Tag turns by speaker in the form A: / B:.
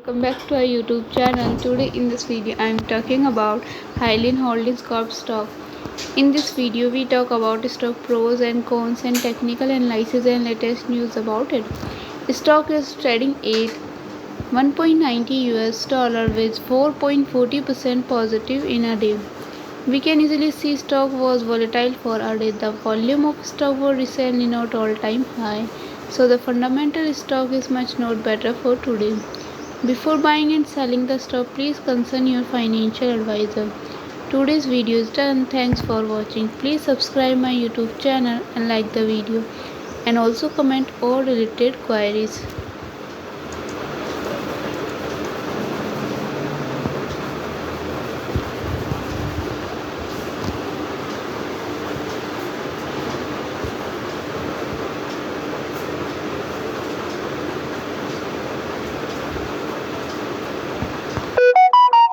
A: welcome back to our YouTube channel. Today in this video I am talking about Hyliion Holdings Corp stock. In this video we talk about stock pros and cons and technical analysis and latest news about it. Stock is trading at 1.90 US dollar with 4.40% positive in a day. We can easily see stock was volatile for a day. The volume of stock was recently not all-time high, so the fundamental stock is much not better for today. Before buying and selling the stock, please consult your financial advisor. Today's video is done. Thanks for watching. Please subscribe my YouTube channel and like the video, and also comment all related queries.